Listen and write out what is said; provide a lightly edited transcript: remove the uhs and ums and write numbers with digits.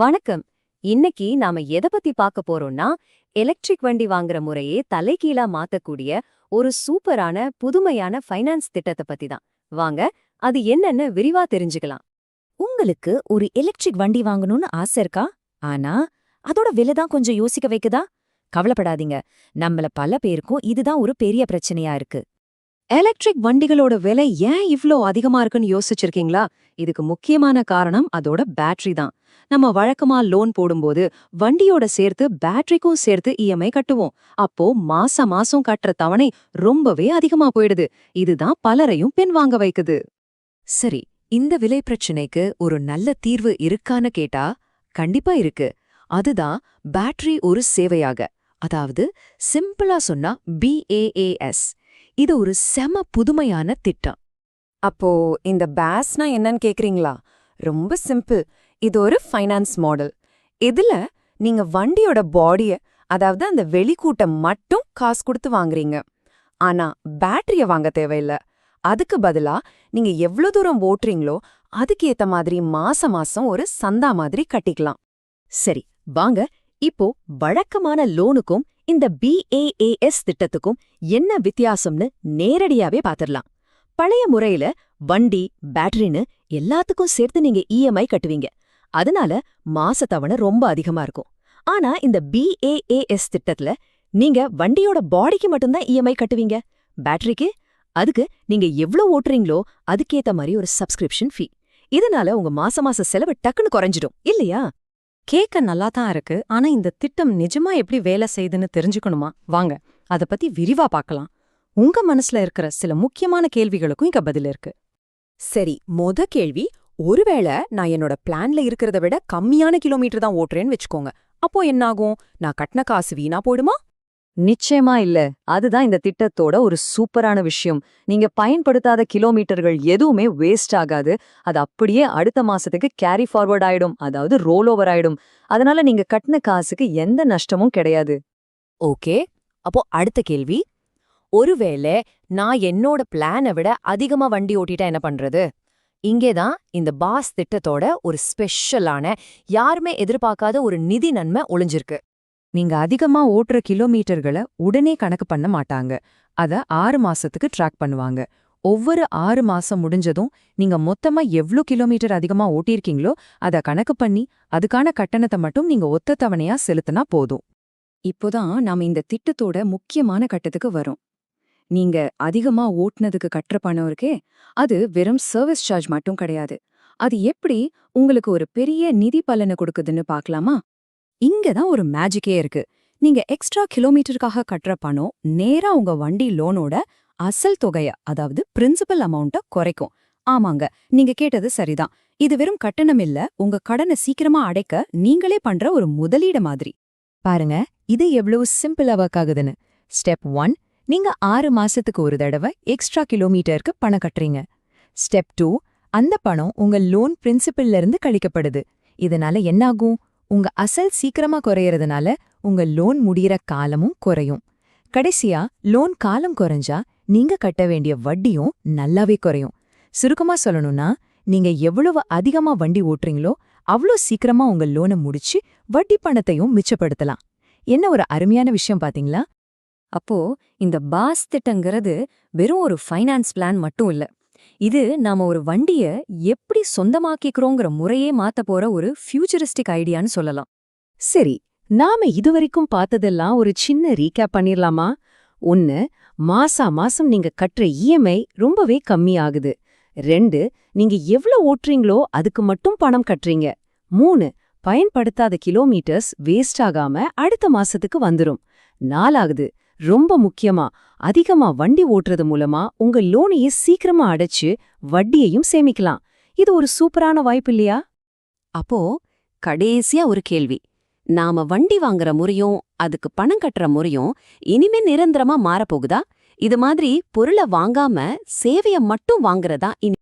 வணக்கம். இன்னைக்கு நாம எதை பத்தி பார்க்க போறோம்னா, எலக்ட்ரிக் வண்டி வாங்குற முறையே தலைகீழா மாத்தக்கூடிய ஒரு சூப்பரான புதுமையான ஃபைனான்ஸ் திட்டத்தை பத்தி தான். வாங்க, அது என்னன்னு விரிவா தெரிஞ்சுக்கலாம். உங்களுக்கு ஒரு எலக்ட்ரிக் வண்டி வாங்கணும்னு ஆசை இருக்கா? ஆனா அதோட விலை தான் கொஞ்சம் யோசிக்க வைக்குதா? கவலைப்படாதீங்க, நம்மள பல பேருக்கும் இதுதான் ஒரு பெரிய பிரச்சனையா இருக்கு. எலக்ட்ரிக் வண்டிகளோட விலை ஏன் இவ்ளோ அதிகமா இருக்குன்னு யோசிச்சிருக்கீங்களா? இதுக்கு முக்கியமான காரணம் அதோட பேட்டரி தான். நம்ம வழக்கமா லோன் போடும்போது வண்டியோட சேர்த்து பேட்டரிக்கும் சேர்த்து இஎம்ஐ கட்டுவோம். அப்போ மாசம் மாசம் கட்டுற தவணை ரொம்பவே அதிகமா போயிடுது. இதுதான் பலரையும் பின்வாங்க வைக்குது. சரி, இந்த விலை பிரச்சனைக்கு ஒரு நல்ல தீர்வு இருக்கான்னு கேட்டா கண்டிப்பா இருக்கு. அதுதான் பேட்டரி ஒரு சேவையாக, அதாவது சிம்பிளா சொன்னா BaaS. இது ஒரு செம புதுமையான திட்டம். அப்போ இந்த பேஸ்னா என்னன்னு கேக்குறீங்களா? ரொம்ப சிம்பிள். இது ஒரு ஃபைனான்ஸ் மாடல். இதுல நீங்க வண்டியோட பாடிய, அதாவது அந்த வெளிக்கூட்டம் மட்டும் காசு கொடுத்து வாங்குறீங்க. ஆனா பேட்டரிய வாங்க தேவையில்ல. அதுக்கு பதிலா நீங்க எவ்ளோ தூரம் ஓட்டுறீங்களோ அதுக்கு ஏத்த மாதிரி மாசம் மாசம் ஒரு சந்தா மாதிரி கட்டிக்கலாம். சரி, வாங்க இப்போ வழக்கமான லோனுக்கும் இந்த BaaS திட்டத்துக்கும் என்ன வித்தியாசம்னு நேரடியாவே பாத்திரலாம். பழைய முறையில வண்டி, பேட்டரின்னு எல்லாத்துக்கும் சேர்த்து நீங்க இஎம்ஐ கட்டுவீங்க. அதனால மாச தவணை ரொம்ப அதிகமா இருக்கும். ஆனா இந்த BaaS திட்டத்துல நீங்க வண்டியோட பாடிக்கு மட்டும்தான் இஎம்ஐ கட்டுவீங்க. பேட்டரிக்கு, அதுக்கு நீங்க எவ்ளோ ஓட்டுறீங்களோ அதுக்கேத்த மாதிரி ஒரு சப்ஸ்கிரிப்ஷன் ஃபீ. இதனால உங்க மாச செலவு டக்குன்னு குறைஞ்சிடும் இல்லையா? கேட்க நல்லா தான் இருக்கு. ஆனா இந்த திட்டம் நிஜமா எப்படி வேலை செய்யுதுன்னு தெரிஞ்சுக்கணுமா? வாங்க, அத பத்தி விரிவா பார்க்கலாம். உங்க மனசுல இருக்கிற சில முக்கியமான கேள்விகளுக்கும் இங்க பதில் இருக்கு. சரி, கேள்வி, ஒருவேளை நான் என்னோட பிளான்ல இருக்கிறத விட கம்மியான கிலோமீட்டர் தான் ஓட்டுறேன்னு வச்சுக்கோங்க. அப்போ என்னாகும்? நான் கட்டின காசு வீணா போயிடுமா? நிச்சயமா இல்ல. அதுதான் இந்த திட்டத்தோட ஒரு சூப்பரான விஷயம். நீங்க பயன்படுத்தாத கிலோமீட்டர்கள் எதுவுமே வேஸ்ட் ஆகாது. அது அப்படியே அடுத்த மாசத்துக்கு கேரி ஃபார்வர்ட் ஆயிடும், அதாவது ரோல் ஓவர் ஆயிடும். அதனால நீங்க கட்டின காசுக்கு எந்த நஷ்டமும் கிடையாது. ஓகே, அப்போ அடுத்த கேள்வி, ஒருவேளை நான் என்னோட பிளானை விட அதிகமா வண்டி ஓட்டிட்டா என்ன பண்றது? இங்கேதான் இந்த பாஸ் திட்டத்தோட ஒரு ஸ்பெஷலான, யாருமே எதிர்பார்க்காத ஒரு நிதி நன்மை ஒளிஞ்சிருக்கு. நீங்க அதிகமா ஓட்டுற கிலோமீட்டர்களை உடனே கணக்கு பண்ண மாட்டாங்க. அத 6 மாசத்துக்கு ட்ராக் பண்ணுவாங்க. ஒவ்வொரு 6 மாசம் முடிஞ்சதும் நீங்க மொத்தமா எவ்ளோ கிலோமீட்டர் அதிகமா ஓட்டியிருக்கீங்களோ அத கணக்கு பண்ணி அதுக்கான கட்டணத்தை மட்டும் நீங்க ஒத்த தவணையா செலுத்தினா போதும். இப்போதான் நாம இந்த திட்டத்தோட முக்கியமான கட்டத்துக்கு வரோம். நீங்க அதிகமா ஓட்டுனதுக்கு கட்டுற பணம் இருக்கே, அது வெறும் சர்வீஸ் சார்ஜ் மட்டும் கிடையாது. அது எப்படி உங்களுக்கு ஒரு பெரிய நிதி பலனை கொடுக்குதுன்னு பார்க்கலாமா? இங்கதான் ஒரு மேஜிக்கே இருக்கு. நீங்க எக்ஸ்ட்ரா கிலோமீட்டருக்காக கட்டுற பணம் நேரா உங்க வண்டி லோனோட அசல் தொகைய, அதாவது பிரின்சிபல் அமௌண்ட்ட குறைக்கும். ஆமாங்க, நீங்க கேட்டது சரிதான். இது வெறும் கட்டணம் இல்ல, உங்க கடனை சீக்கிரமா அடைக்க நீங்களே பண்ற ஒரு முதலீடு மாதிரி. பாருங்க, இது எவ்வளவு சிம்பிளா ஒர்க் ஆகுதுன்னு. ஸ்டெப் 1, நீங்க 6 மாசத்துக்கு ஒரு தடவை எக்ஸ்ட்ரா கிலோமீட்டருக்கு பணம் கட்டுறீங்க. ஸ்டெப் 2, அந்த பணம் உங்க லோன் பிரின்சிபல்ல இருந்து கழிக்கப்படுது. இதனால என்னாகும்? உங்க அசல் சீக்கிரமா குறையறதுனால உங்க லோன் முடியிற காலமும் குறையும். கடைசியா லோன் காலம் குறைஞ்சா நீங்க கட்ட வேண்டிய வட்டியும் நல்லாவே குறையும். சுருக்கமா சொல்லணும்னா, நீங்க எவ்வளவு அதிகமா வண்டி ஓட்டுறீங்களோ அவ்ளோ சீக்கிரமா உங்க லோனை முடிச்சு வட்டி பணத்தையும் மிச்சப்படுத்தலாம். என்ன ஒரு அருமையான விஷயம் பாத்தீங்களா? அப்போ இந்த பாஸ் திட்டங்கிறது வெறும் ஒரு ஃபைனான்ஸ் பிளான் மட்டும் இல்ல. இது நாம ஒரு வண்டிய எப்படி சொந்தமாக்கிக்கிறோங்கிற முறையே மாத்த போற ஒரு ஃபியூச்சரிஸ்டிக் ஐடியான்னு சொல்லலாம். சரி, நாம இதுவரைக்கும் பார்த்ததெல்லாம் ஒரு சின்ன ரீகேப் பண்ணிரலாமா? 1, மாசம் நீங்க கட்டுற இஎம்ஐ ரொம்பவே கம்மி ஆகுது. 2, நீங்க எவ்ளோ ஓட்டுறீங்களோ அதுக்கு மட்டும் பணம் கட்டுறீங்க. 3, பயன்படுத்தாத கிலோமீட்டர்ஸ் வேஸ்ட் ஆகாம அடுத்த மாசத்துக்கு வந்துரும். 4, ரொம்ப முக்கியமா, அதிகமா வண்டி ஓட்டுறது மூலமா உங்க லோனையே சீக்கிரமா அடைச்சு வட்டியையும் சேமிக்கலாம். இது ஒரு சூப்பரான வாய்ப்பு இல்லையா? அப்போ கடைசியா ஒரு கேள்வி. நாம வண்டி வாங்குற முறையும் அதுக்கு பணம் கட்டுற முறையும் இனிமே நிரந்தரமா மாறப்போகுதா? இது மாதிரி பொருளை வாங்காம சேவைய மட்டும் வாங்குறதா இனி